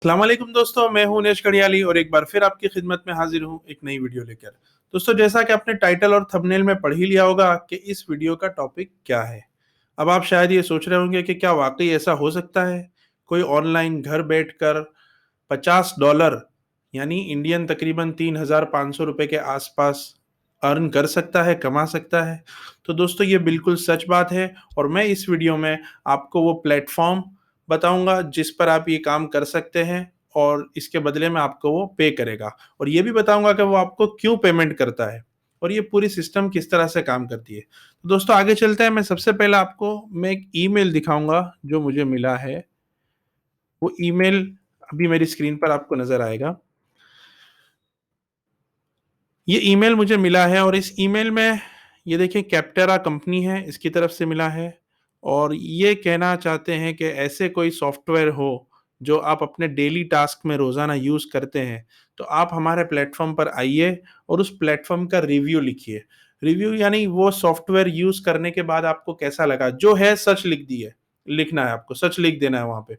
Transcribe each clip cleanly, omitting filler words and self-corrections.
अस्सलामुअलैकुम दोस्तों, मैं हूं उनेश कड़ियाली और एक बार फिर आपकी खिदमत में हाजिर हूं एक नई वीडियो लेकर। दोस्तों, जैसा कि आपने टाइटल और थंबनेल में पढ़ ही लिया होगा कि इस वीडियो का टॉपिक क्या है। अब आप शायद ये सोच रहे होंगे कि क्या वाकई ऐसा हो सकता है, कोई ऑनलाइन घर बैठकर $50 यानी इंडियन तकरीबन 3,500 रुपए के आसपास अर्न कर सकता है, कमा सकता है। तो दोस्तों, ये बिल्कुल सच बात है और मैं इस वीडियो में आपको वो प्लेटफॉर्म बताऊंगा जिस पर आप ये काम कर सकते हैं और इसके बदले में आपको वो पे करेगा, और ये भी बताऊंगा कि वो आपको क्यों पेमेंट करता है और ये पूरी सिस्टम किस तरह से काम करती है। तो दोस्तों, आगे चलते हैं। मैं सबसे पहले आपको मैं एक ईमेल दिखाऊंगा जो मुझे मिला है। वो ईमेल अभी मेरी स्क्रीन पर आपको नजर आएगा। ये ईमेल मुझे मिला है और इस ईमेल में ये देखिए, कैप्टेरा कंपनी है, इसकी तरफ से मिला है। और ये कहना चाहते हैं कि ऐसे कोई सॉफ्टवेयर हो जो आप अपने डेली टास्क में रोज़ाना यूज़ करते हैं, तो आप हमारे प्लेटफ़ॉर्म पर आइए और उस प्लेटफ़ॉर्म का रिव्यू लिखिए। रिव्यू यानी वो सॉफ्टवेयर यूज़ करने के बाद आपको कैसा लगा, जो है सच लिखना है आपको, सच लिख देना है वहाँ पे।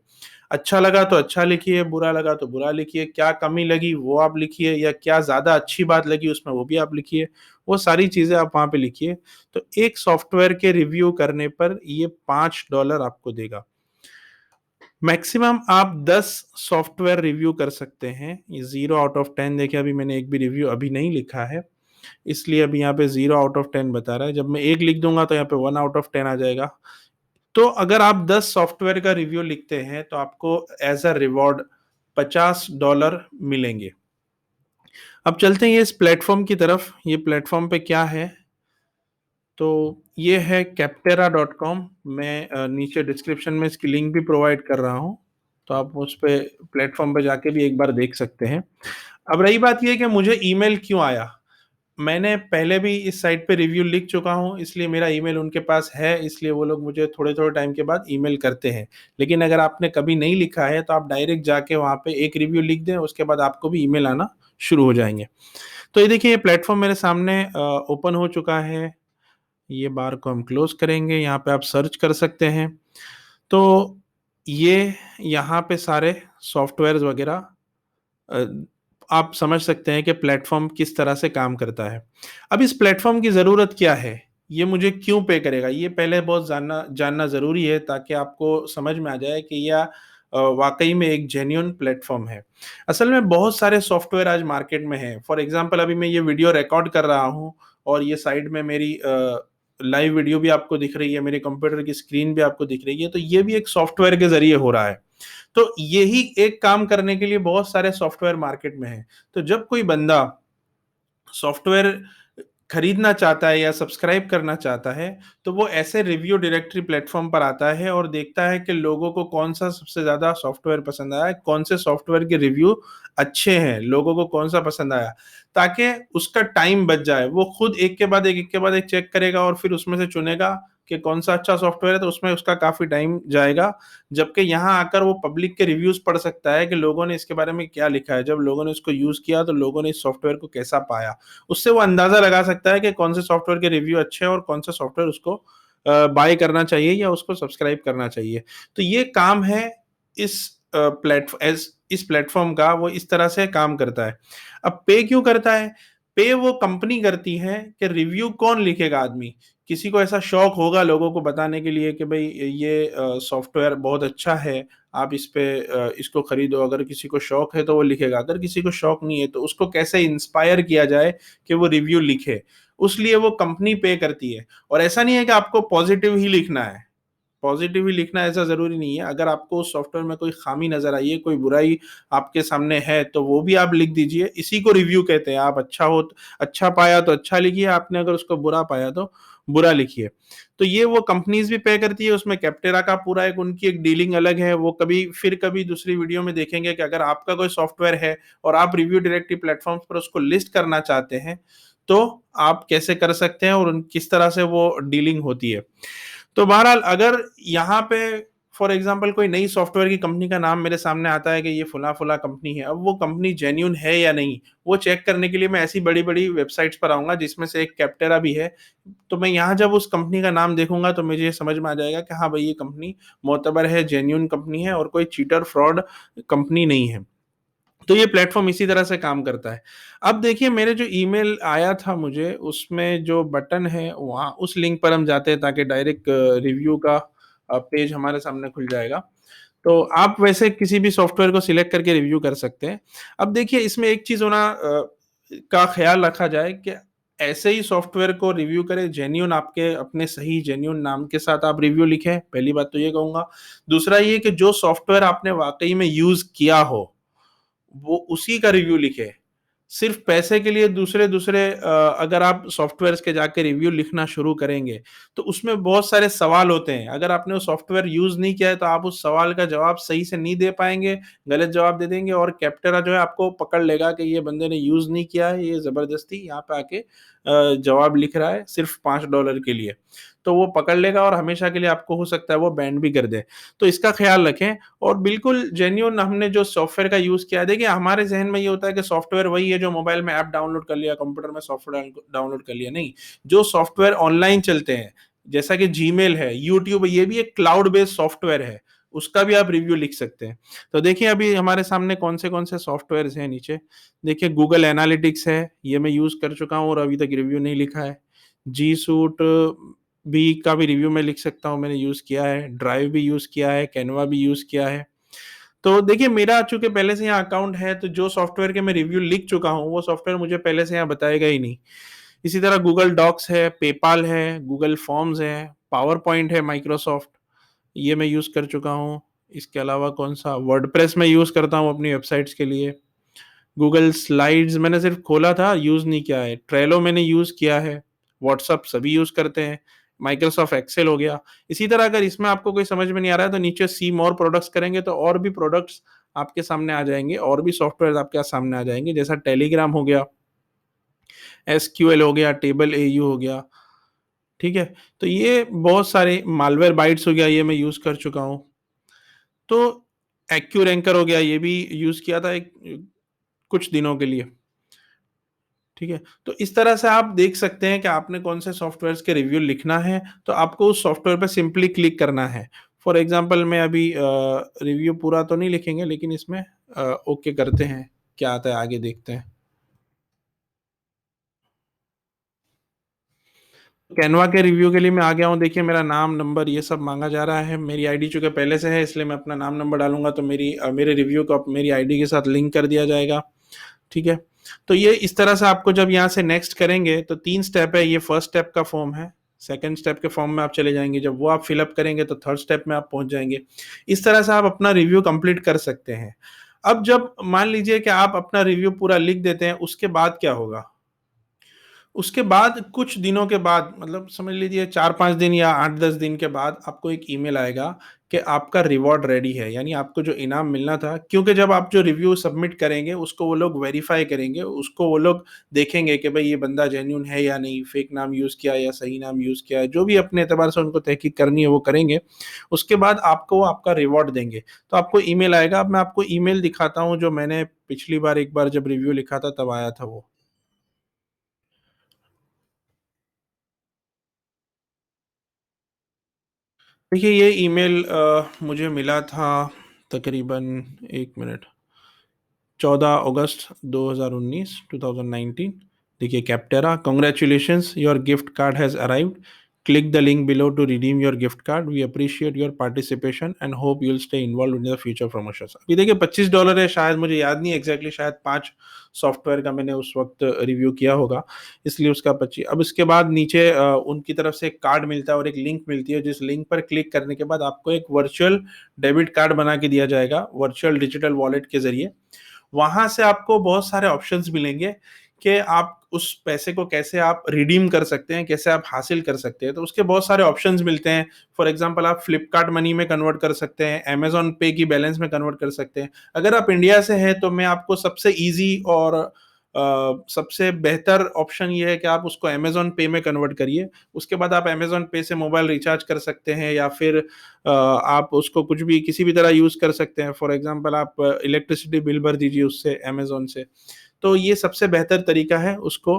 अच्छा लगा तो अच्छा लिखिए, बुरा लगा तो बुरा लिखिए, क्या कमी लगी वो आप लिखिए, या क्या ज़्यादा अच्छी बात लगी उसमें वो भी आप लिखिए। वो सारी चीज़ें आप वहाँ पे लिखिए। तो एक सॉफ्टवेयर के रिव्यू करने पर ये $5 आपको देगा। मैक्सिमम आप 10 सॉफ्टवेयर रिव्यू कर सकते हैं। ये 0 आउट ऑफ 10, देखिए अभी मैंने एक भी रिव्यू अभी नहीं लिखा है, इसलिए अभी यहाँ पे 0 आउट ऑफ 10 बता रहा है। जब मैं 1 लिख दूँगा तो यहाँ पे 1 आउट ऑफ 10 आ जाएगा। तो अगर आप 10 सॉफ्टवेयर का रिव्यू लिखते हैं तो आपको एज अ रिवॉर्ड $50 मिलेंगे। अब चलते हैं ये इस प्लेटफॉर्म की तरफ। ये प्लेटफॉर्म पे क्या है, तो ये है captera.com। मैं नीचे डिस्क्रिप्शन में इसकी लिंक भी प्रोवाइड कर रहा हूँ, तो आप उस पे प्लेटफॉर्म पे जाके भी एक बार देख सकते हैं। अब रही बात ये कि मुझे ईमेल क्यों आया। मैंने पहले भी इस साइट पे रिव्यू लिख चुका हूँ, इसलिए मेरा ईमेल उनके पास है, इसलिए वो लोग मुझे थोड़े-थोड़े टाइम के बाद ईमेल करते हैं। लेकिन अगर आपने कभी नहीं लिखा है, तो आप डायरेक्ट जाके वहाँ पे एक रिव्यू लिख दें, उसके बाद आपको भी ईमेल आना शुरू हो जाएँगे। तो ये देखिए, ये प्लेटफ़ॉर्म मेरे सामने ओपन हो चुका है। ये बार को हम क्लोज़ करेंगे, यहाँ पे आप सर्च कर सकते हैं। तो ये यहाँ पे सारे सॉफ्टवेयर्स वग़ैरह अ, आप समझ सकते हैं कि प्लेटफ़ॉर्म किस तरह से काम करता है। अब इस प्लेटफ़ॉर्म की ज़रूरत क्या है? ये मुझे क्यों पे करेगा? ये पहले बहुत जानना जानना ज़रूरी है, ताकि आपको समझ में आ जाए कि यह वाक़ई में एक जेन्युइन प्लेटफ़ॉर्म है। असल में बहुत सारे सॉफ्टवेयर आज मार्केट में हैं। फॉर एग्ज़ाम्पल, अभी मैं ये वीडियो रिकॉर्ड कर रहा हूँ और ये साइड में मेरी लाइव वीडियो भी आपको दिख रही है, मेरे कंप्यूटर की स्क्रीन भी आपको दिख रही है, तो ये भी एक सॉफ्टवेयर के ज़रिए हो रहा है। तो यही एक काम करने के लिए बहुत सारे सॉफ्टवेयर मार्केट में हैं। तो जब कोई बंदा सॉफ्टवेयर खरीदना चाहता है या सब्सक्राइब करना चाहता है, तो वो ऐसे रिव्यू डायरेक्टरी प्लेटफ़ॉर्म पर आता है और देखता है कि लोगों को कौन-सा सबसे ज़्यादा सॉफ्टवेयर पसंद आया है, कौन से सॉफ्टवेयर के रिव्यू अच्छे हैं, लोगों को कौन-सा पसंद आया, ताकि उसका टाइम बच जाए। वो खुद एक के बाद एक चेक करेगा और फिर उसमें से चुनेगा कि कौन-सा अच्छा सॉफ्टवेयर है, तो उसमें उसका काफ़ी टाइम जाएगा। जबकि यहाँ आकर वो पब्लिक के रिव्यूज़ पढ़ सकता है कि लोगों ने इसके बारे में क्या लिखा है, जब लोगों ने इसको यूज़ किया तो लोगों ने इस सॉफ्टवेयर को कैसा पाया। उससे वो अंदाज़ा लगा सकता है कि कौन से सॉफ्टवेयर के रिव्यू अच्छे हैं और कौन सा सॉफ्टवेयर उसको बाय करना चाहिए या उसको सब्सक्राइब करना चाहिए। तो ये काम है इस इस प्लेटफ़ॉर्म का, वो इस तरह से काम करता है। अब पे क्यों करता है? पे वो कंपनी करती है कि रिव्यू कौन लिखेगा आदमी। किसी को ऐसा शौक होगा लोगों को बताने के लिए कि भई ये सॉफ्टवेयर बहुत अच्छा है, आप इस पे इसको खरीदो। अगर किसी को शौक है तो वो लिखेगा, अगर किसी को शौक नहीं है तो उसको कैसे इंस्पायर किया जाए कि वो रिव्यू लिखे, उसलिए वो कंपनी पे करती है। और ऐसा नहीं है कि आपको पॉजिटिव ही लिखना है। पॉजिटिव ही लिखना ऐसा ज़रूरी नहीं है। अगर आपको उस सॉफ्टवेयर में कोई ख़ामी नज़र आई है, कोई बुराई आपके सामने है, तो वो भी आप लिख दीजिए। इसी को रिव्यू कहते हैं। आप अच्छा पाया तो अच्छा लिखिए, आपने अगर उसको बुरा पाया तो बुरा लिखिए। तो ये वो कंपनीज़ भी पे करती है, उसमें कैप्टेरा का पूरा एक उनकी एक डीलिंग अलग है। वो कभी दूसरी वीडियो में देखेंगे कि अगर आपका कोई सॉफ्टवेयर है और आप रिव्यू डायरेक्टरी प्लेटफ़ॉर्म्स पर उसको लिस्ट करना चाहते हैं, तो आप कैसे कर सकते हैं और किस तरह से वो डीलिंग होती है। तो बहरहाल, अगर यहाँ पे फॉर एग्ज़ाम्पल कोई नई सॉफ्टवेयर की कंपनी का नाम मेरे सामने आता है कि ये फला-फला कंपनी है। अब वो कंपनी जेन्युइन है या नहीं, वो चेक करने के लिए मैं ऐसी बड़ी-बड़ी वेबसाइट्स पर आऊँगा जिसमें से एक कैप्टेरा भी है। तो मैं यहाँ जब उस कंपनी का नाम देखूँगा तो मुझे ये समझ में आ जाएगा कि हाँ भाई ये कंपनी मोअतबर है, जेन्युइन कंपनी है और कोई चीटर फ्रॉड कंपनी नहीं है। तो ये प्लेटफ़ॉर्म इसी तरह से काम करता है। अब देखिए मेरे जो ईमेल आया था मुझे उसमें जो बटन है वहाँ उस लिंक पर हम जाते हैं ताकि डायरेक्ट रिव्यू का पेज हमारे सामने खुल जाएगा। तो आप वैसे किसी भी सॉफ्टवेयर को सिलेक्ट करके रिव्यू कर सकते हैं। अब देखिए इसमें एक चीज़ होना का ख़्याल रखा जाए कि ऐसे ही सॉफ्टवेयर को रिव्यू करें जेन्युइन आपके अपने सही जेन्युइन नाम के साथ आप रिव्यू लिखें, पहली बात तो ये कहूँगा। दूसरा ये कि जो सॉफ्टवेयर आपने वाक़ई में यूज़ किया हो वो उसी का रिव्यू लिखे। सिर्फ़ पैसे के लिए दूसरे-दूसरे अगर आप सॉफ्टवेयर्स के जाके रिव्यू लिखना शुरू करेंगे, तो उसमें बहुत सारे सवाल होते हैं। अगर आपने वो सॉफ्टवेयर यूज़ नहीं किया है, तो आप उस सवाल का जवाब सही से नहीं दे पाएँगे, गलत जवाब दे देंगे और कैप्टेरा जो है आपको पकड़ लेगा कि ये बंदे ने यूज़ नहीं किया है, ये ज़बरदस्ती यहाँ पे आके जवाब लिख रहा है सिर्फ़ $5 के लिए। तो वो पकड़ लेगा और हमेशा के लिए आपको हो सकता है वो बैन भी कर दे। तो इसका ख़्याल रखें और बिल्कुल जेन्युइन हमने जो सॉफ्टवेयर का यूज़ किया है देखिए हमारे ज़हन में ये होता है कि सॉफ्टवेयर वही है जो मोबाइल में ऐप डाउनलोड कर लिया, कंप्यूटर में सॉफ्टवेयर डाउनलोड कर लिया, नहीं। जो सॉफ्टवेयर ऑनलाइन चलते हैं, जैसा कि जीमेल है, यूट्यूब है, ये भी एक क्लाउड बेस्ड सॉफ्टवेयर है, उसका भी आप रिव्यू लिख सकते हैं। तो देखिए अभी हमारे सामने कौन से सॉफ्टवेयर्स हैं नीचे। देखिए गूगल एनालिटिक्स है, ये मैं यूज़ कर चुका हूँ और अभी तक रिव्यू नहीं लिखा है। जी सूट भी का भी रिव्यू मैं लिख सकता हूँ, मैंने यूज़ किया है, ड्राइव भी यूज़ किया है, कैनवा भी यूज़ किया है। तो देखिए मेरा चूँकि पहले से यहाँ अकाउंट है, तो जो सॉफ्टवेयर के मैं रिव्यू लिख चुका हूँ, वो सॉफ्टवेयर मुझे पहले से यहाँ बताएगा ही नहीं। इसी तरह गूगल डॉक्स है, पेपाल है, गूगल फॉर्म्स है, पावर पॉइंट है माइक्रोसॉफ्ट, ये मैं यूज़ कर चुका हूँ। इसके अलावा कौन-सा वर्डप्रेस मैं यूज़ करता हूँ अपनी वेबसाइट्स के लिए। गूगल स्लाइड्स मैंने सिर्फ़ खोला था, यूज़ नहीं किया है। ट्रेलो मैंने यूज़ किया है। व्हाट्सएप सभी यूज़ करते हैं। माइक्रोसॉफ्ट एक्सेल हो गया। इसी तरह अगर इसमें आपको कोई समझ में नहीं आ रहा है तो नीचे सी मोर प्रोडक्ट्स करेंगे तो और भी प्रोडक्ट्स आपके सामने आ जाएँगे और भी सॉफ्टवेयर्स आपके सामने आ जाएँगे जैसा टेलीग्राम हो गया, एसक्यूएल हो गया, टेबल एयू हो गया, ठीक है? तो ये बहुत सारे मालवेयर बाइट्स हो गया, ये मैं यूज़ कर चुका हूँ। तो एक्यूरेंकर हो गया, ये भी यूज़ किया था एक कुछ दिनों के लिए। ठीक है? तो इस तरह से आप देख सकते हैं कि आपने कौन से सॉफ्टवेयर्स के रिव्यू लिखना है, तो आपको उस सॉफ्टवेयर पे सिंपली क्लिक करना है। फॉर एग्ज़ाम्पल मैं अभी रिव्यू पूरा तो नहीं लिखेंगे लेकिन इसमें ओके करते हैं, क्या आता है आगे देखते हैं। कैनवा के रिव्यू के लिए मैं आ गया हूँ, देखिए मेरा नाम, नंबर ये सब माँगा जा रहा है। मेरी आईडी चूँकि पहले से है इसलिए मैं अपना नाम, नंबर डालूँगा तो मेरे रिव्यू को मेरी आईडी के साथ लिंक कर दिया जाएगा। ठीक है? तो ये इस तरह से आपको जब यहाँ से नेक्स्ट करेंगे तो 3 स्टेप है, ये फर्स्ट स्टेप का फॉर्म है, सेकंड स्टेप के फॉर्म में आप चले जाएँगे, जब वो आप फिल अप करेंगे तो थर्ड स्टेप में आप पहुँच जाएँगे। इस तरह से आप अपना रिव्यू कंप्लीट कर सकते हैं। अब जब मान लीजिए कि आप अपना रिव्यू पूरा लिख देते हैं, उसके बाद क्या होगा? उसके बाद कुछ दिनों के बाद मतलब समझ लीजिए 4-5 दिन या 8-10 दिन के बाद आपको एक ईमेल आएगा कि आपका रिवॉर्ड रेडी है। यानी आपको जो इनाम मिलना था क्योंकि जब आप जो रिव्यू सबमिट करेंगे उसको वो लोग वेरीफ़ाई करेंगे, उसको वो लोग देखेंगे कि भई ये बंदा जेन्युइन है या नहीं, फेक नाम यूज़ किया है या सही नाम यूज़ किया है, जो भी अपने एतबार से उनको तहकीक करनी है वो करेंगे। उसके बाद आपको वो आपका रिवॉर्ड देंगे। तो आपको ईमेल आएगा, अब मैं आपको ईमेल दिखाता हूँ जो मैंने पिछली बार एक बार जब रिव्यू लिखा था तब आया था वो। देखिए ये ईमेल मुझे मिला था तकरीबन 1 मिनट 14 अगस्त 2019 2019 देखिए Capterra congratulations your gift card has arrived click the link below to redeem your gift card we appreciate your participation and hope you will stay involved in the future promotions अभी देखिए $25 है शायद मुझे याद नहीं exactly शायद 5 software का मैंने उस वक्त रिव्यू किया होगा इसलिए उसका 25 अब इसके बाद नीचे उनकी तरफ से एक कार्ड मिलता है और एक लिंक मिलती है जिस लिंक पर क्लिक करने के बाद आपको एक वर्चुअल डेबिट कार्ड बना के दिया जाएगा वर्चुअल डिजिटल वॉलेट के जरिए वहाँ से आपको बहुत सारे ऑप्शंस मिलेंगे कि आप उस पैसे को कैसे आप रिडीम कर सकते हैं, कैसे आप हासिल कर सकते हैं। तो उसके बहुत सारे ऑप्शंस मिलते हैं। फॉर एग्ज़ाम्पल आप फ्लिपकार्ट मनी में कन्वर्ट कर सकते हैं, अमेज़न पे की बैलेंस में कन्वर्ट कर सकते हैं। अगर आप इंडिया से हैं तो मैं आपको सबसे ईज़ी और सबसे बेहतर ऑप्शन ये है कि आप उसको अमेज़न पे में कन्वर्ट करिए। उसके बाद आप अमेज़न पे से मोबाइल रिचार्ज कर सकते हैं या फिर आप उसको कुछ भी किसी भी तरह यूज़ कर सकते हैं। फॉर एग्ज़ाम्पल आप इलेक्ट्रिसिटी बिल भर दीजिए उससे अमेज़न से। तो ये सबसे बेहतर तरीका है उसको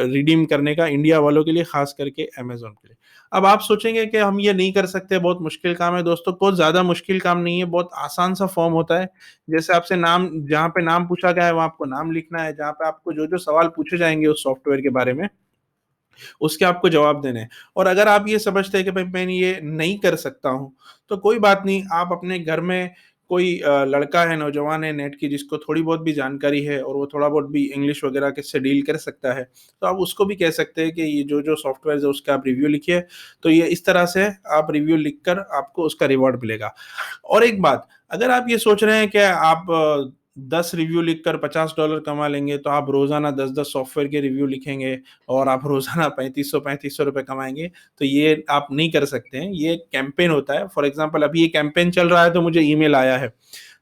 रिडीम करने का इंडिया वालों के लिए, ख़ास करके अमेज़न के लिए। अब आप सोचेंगे कि हम ये नहीं कर सकते, बहुत मुश्किल काम है। दोस्तों, कोई ज़्यादा मुश्किल काम नहीं है, बहुत आसान सा फ़ॉर्म होता है। जैसे आपसे नाम, जहाँ पे नाम पूछा गया है, वहाँ आपको नाम लिखना है, जहाँ पे आपको जो-जो सवाल पूछे जाएँगे उस सॉफ्टवेयर के बारे में, उसके आपको जवाब देने हैं। और अगर आप ये समझते हैं कि भाई मैं ये नहीं कर सकता हूँ, तो कोई बात नहीं, आप अपने घर में कोई लड़का है, नौजवान है नेट की, जिसको थोड़ी बहुत भी जानकारी है और वो थोड़ा बहुत भी इंग्लिश वगैरह के से डील कर सकता है, तो आप उसको भी कह सकते हैं कि ये जो-जो सॉफ्टवेयर्स है उसका आप रिव्यू लिखिए। तो ये इस तरह से आप रिव्यू लिखकर आपको उसका रिवॉर्ड मिलेगा। और एक बात, अगर आप ये सोच रहे हैं कि आप 10 रिव्यू लिखकर $50 कमा लेंगे, तो आप रोज़ाना 10-10 सॉफ्टवेयर के रिव्यू लिखेंगे और आप रोज़ाना ₹3500 कमाएँगे, तो ये आप नहीं कर सकते हैं। ये एक कैम्पेन होता है। फॉर एग्ज़ाम्पल अभी ये कैम्पेन चल रहा है तो मुझे ईमेल आया है।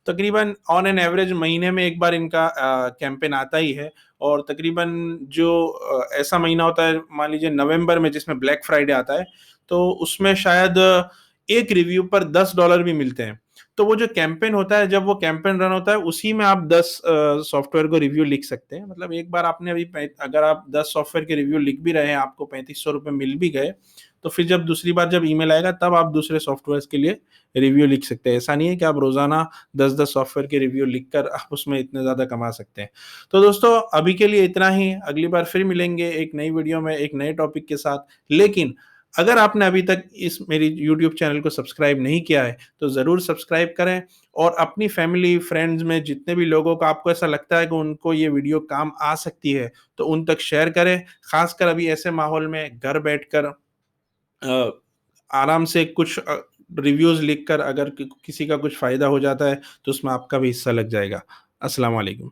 तकरीबन ऑन एन एवरेज महीने में 1 बार इनका कैम्पेन आता ही है। और तकरीबन जो ऐसा महीना होता है, मान लीजिए नवंबर में, जिसमें ब्लैक फ्राइडे आता है, तो उसमें शायद 1 रिव्यू पर $10 भी मिलते हैं। तो वो जो कैम्पेन होता है, जब वो कैम्पेन रन होता है, उसी में आप 10 सॉफ्टवेयर को रिव्यू लिख सकते हैं। मतलब एक बार आपने अभी पै अगर आप 10 सॉफ्टवेयर के रिव्यू लिख भी रहे हैं, आपको ₹3500 मिल भी गए, तो फिर जब दूसरी बार जब ईमेल आएगा, तब आप दूसरे सॉफ्टवेयर्स के लिए रिव्यू लिख सकते हैं। ऐसा नहीं है कि आप रोज़ाना 10-10 सॉफ्टवेयर के रिव्यू लिखकर आप उसमें इतने ज़्यादा कमा सकते हैं। तो दोस्तों, अभी के लिए इतना ही। अगली बार फिर मिलेंगे एक नई वीडियो में, एक नए टॉपिक के साथ। लेकिन अगर आपने अभी तक इस मेरी यूट्यूब चैनल को सब्सक्राइब नहीं किया है, तो ज़रूर सब्सक्राइब करें और अपनी फैमिली, फ्रेंड्स में जितने भी लोगों को आपको ऐसा लगता है कि उनको ये वीडियो काम आ सकती है, तो उन तक शेयर करें। ख़ासकर अभी ऐसे माहौल में घर बैठकर अ, आराम से कुछ रिव्यूज़ लिखकर अगर कि किसी का कुछ फ़ायदा हो जाता है, तो उसमें आपका भी हिस्सा लग जाएगा। अस्सलाम वालेकुम।